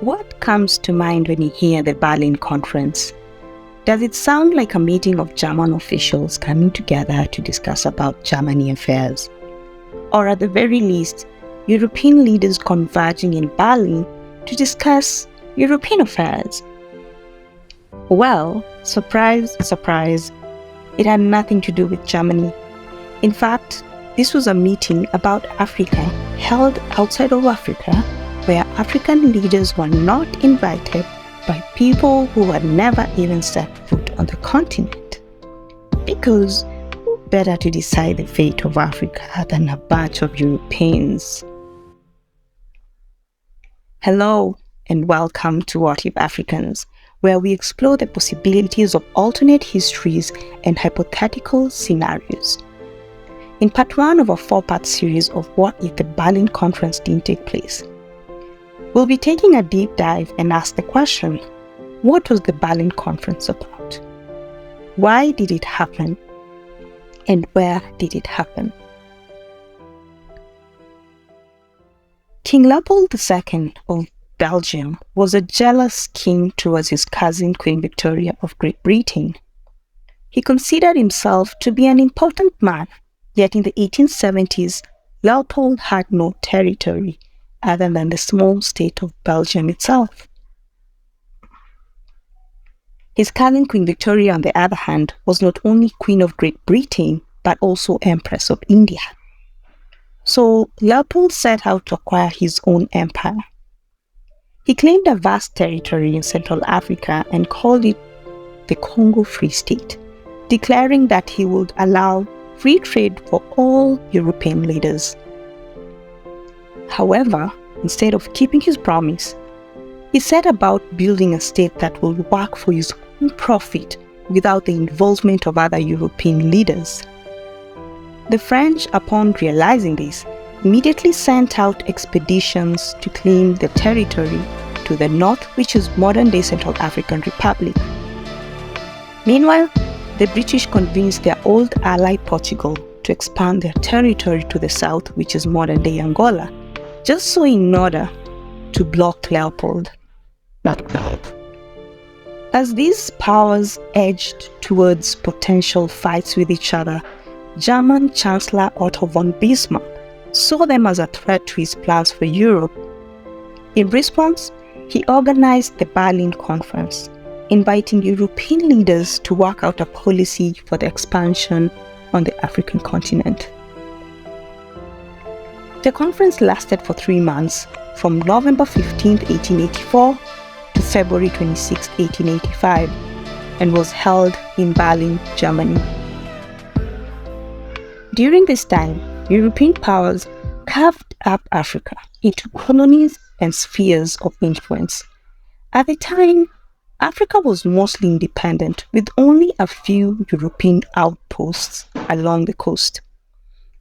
What comes to mind when you hear the Berlin Conference? Does it sound like a meeting of German officials coming together to discuss about Germany affairs? Or at the very least, European leaders converging in Berlin to discuss European affairs? Well, surprise, surprise, it had nothing to do with Germany. In fact, this was a meeting about Africa held outside of Africa, where African leaders were not invited by people who had never even set foot on the continent. Because who better to decide the fate of Africa than a bunch of Europeans? Hello and welcome to What If Africans, where we explore the possibilities of alternate histories and hypothetical scenarios. In part 1 of a 4-part series of What If the Berlin Conference didn't take place, we'll be taking a deep dive and ask the question, what was the Berlin Conference about? Why did it happen? And where did it happen? King Leopold II of Belgium was a jealous king towards his cousin Queen Victoria of Great Britain. He considered himself to be an important man, yet in the 1870s, Leopold had no territory other than the small state of Belgium itself. His cousin Queen Victoria, on the other hand, was not only Queen of Great Britain, but also Empress of India. So Leopold set out to acquire his own empire. He claimed a vast territory in Central Africa and called it the Congo Free State, declaring that he would allow free trade for all European leaders. However, instead of keeping his promise, he set about building a state that would work for his own profit without the involvement of other European leaders. The French, upon realizing this, immediately sent out expeditions to claim the territory to the north, which is modern-day Central African Republic. Meanwhile, the British convinced their old ally Portugal to expand their territory to the south, which is modern-day Angola, just so in order to block Leopold. As these powers edged towards potential fights with each other, German Chancellor Otto von Bismarck saw them as a threat to his plans for Europe. In response, he organized the Berlin Conference, inviting European leaders to work out a policy for the expansion on the African continent. The conference lasted for 3 months, from November 15, 1884 to February 26, 1885, and was held in Berlin, Germany. During this time, European powers carved up Africa into colonies and spheres of influence. At the time, Africa was mostly independent, with only a few European outposts along the coast.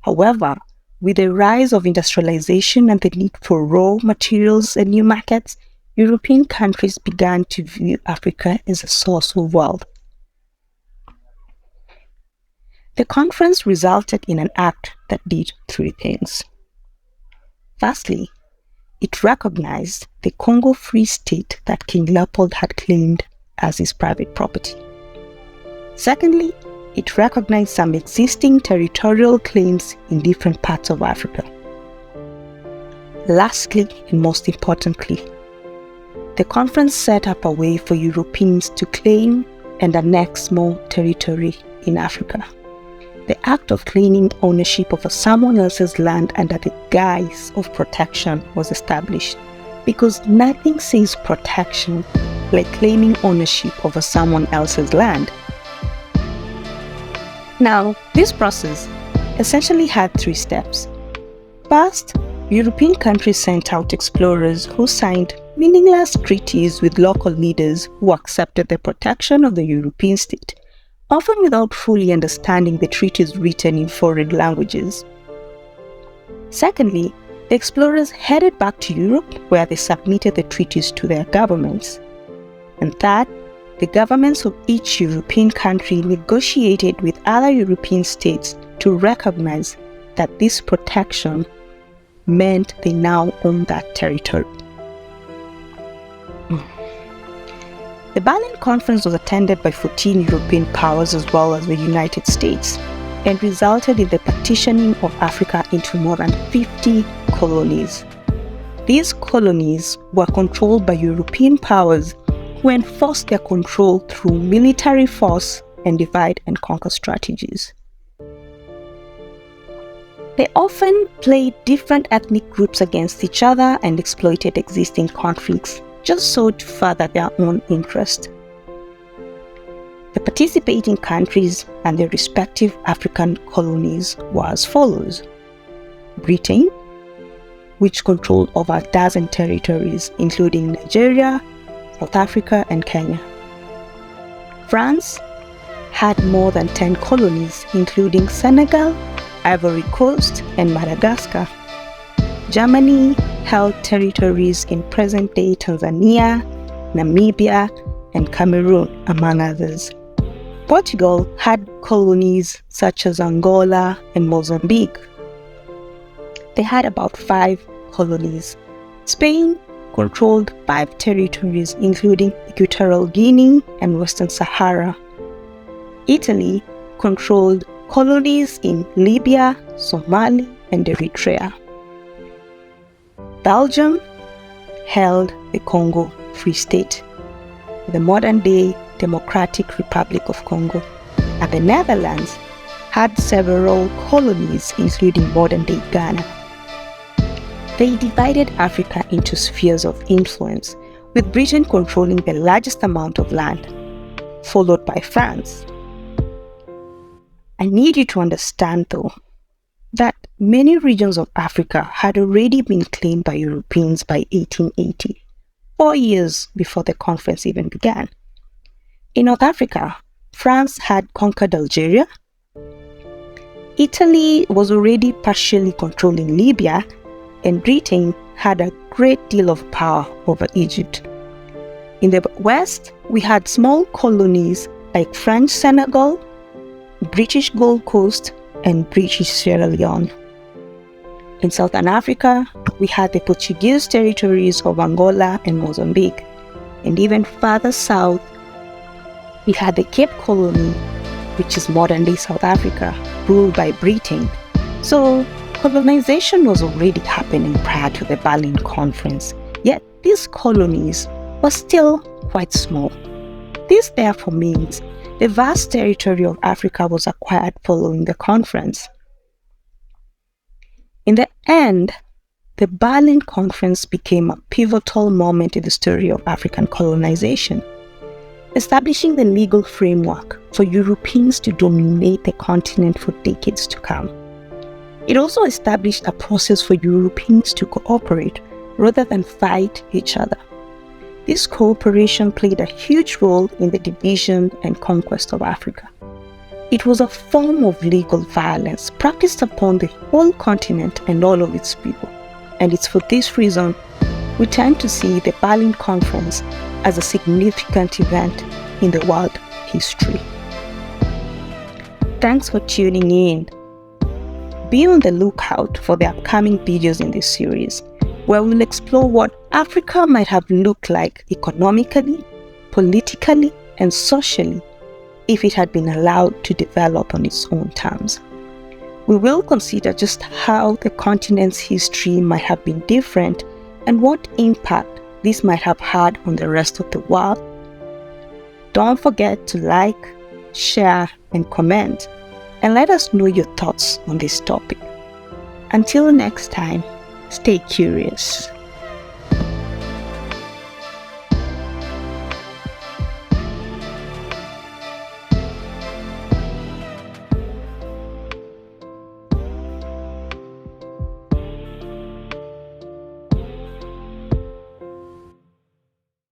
However, with the rise of industrialization and the need for raw materials and new markets, European countries began to view Africa as a source of wealth. The conference resulted in an act that did 3 things. Firstly, it recognized the Congo Free State that King Leopold had claimed as his private property. Secondly, it recognized some existing territorial claims in different parts of Africa. Lastly, and most importantly, the conference set up a way for Europeans to claim and annex more territory in Africa. The act of claiming ownership of someone else's land under the guise of protection was established, because nothing says protection like claiming ownership of someone else's land. Now, this process essentially had 3 steps. First, European countries sent out explorers who signed meaningless treaties with local leaders who accepted the protection of the European state, often without fully understanding the treaties written in foreign languages. Secondly, the explorers headed back to Europe, where they submitted the treaties to their governments. And third, the governments of each European country negotiated with other European states to recognize that this protection meant they now owned that territory. The Berlin Conference was attended by 14 European powers as well as the United States and resulted in the partitioning of Africa into more than 50 colonies. These colonies were controlled by European powers who enforced their control through military force and divide and conquer strategies. They often played different ethnic groups against each other and exploited existing conflicts just so to further their own interest. The participating countries and their respective African colonies were as follows: Britain, which controlled over a dozen territories including Nigeria, South Africa and Kenya. France had more than 10 colonies including Senegal, Ivory Coast and Madagascar. Germany held territories in present-day Tanzania, Namibia and Cameroon, among others. Portugal had colonies such as Angola and Mozambique. They had about 5 colonies. Spain controlled 5 territories including Equatorial Guinea and Western Sahara. Italy controlled colonies in Libya, Somalia and Eritrea. Belgium held the Congo Free State, the modern-day Democratic Republic of Congo, and the Netherlands had several colonies including modern-day Ghana. They divided Africa into spheres of influence, with Britain controlling the largest amount of land, followed by France. I need you to understand, though, that many regions of Africa had already been claimed by Europeans by 1880, 4 years before the conference even began. In North Africa, France had conquered Algeria. Italy was already partially controlling Libya, and Britain had a great deal of power over Egypt. In the West, we had small colonies like French Senegal, British Gold Coast, and British Sierra Leone. In Southern Africa, we had the Portuguese territories of Angola and Mozambique, and even further south, we had the Cape Colony, which is modern-day South Africa, ruled by Britain. So, colonization was already happening prior to the Berlin Conference, yet these colonies were still quite small. This therefore means the vast territory of Africa was acquired following the conference. In the end, the Berlin Conference became a pivotal moment in the story of African colonization, establishing the legal framework for Europeans to dominate the continent for decades to come. It also established a process for Europeans to cooperate rather than fight each other. This cooperation played a huge role in the division and conquest of Africa. It was a form of legal violence practiced upon the whole continent and all of its people. And it's for this reason we tend to see the Berlin Conference as a significant event in the world history. Thanks for tuning in. Be on the lookout for the upcoming videos in this series, where we'll explore what Africa might have looked like economically, politically, and socially if it had been allowed to develop on its own terms. We will consider just how the continent's history might have been different and what impact this might have had on the rest of the world. Don't forget to like, share, and comment, and let us know your thoughts on this topic. Until next time, stay curious.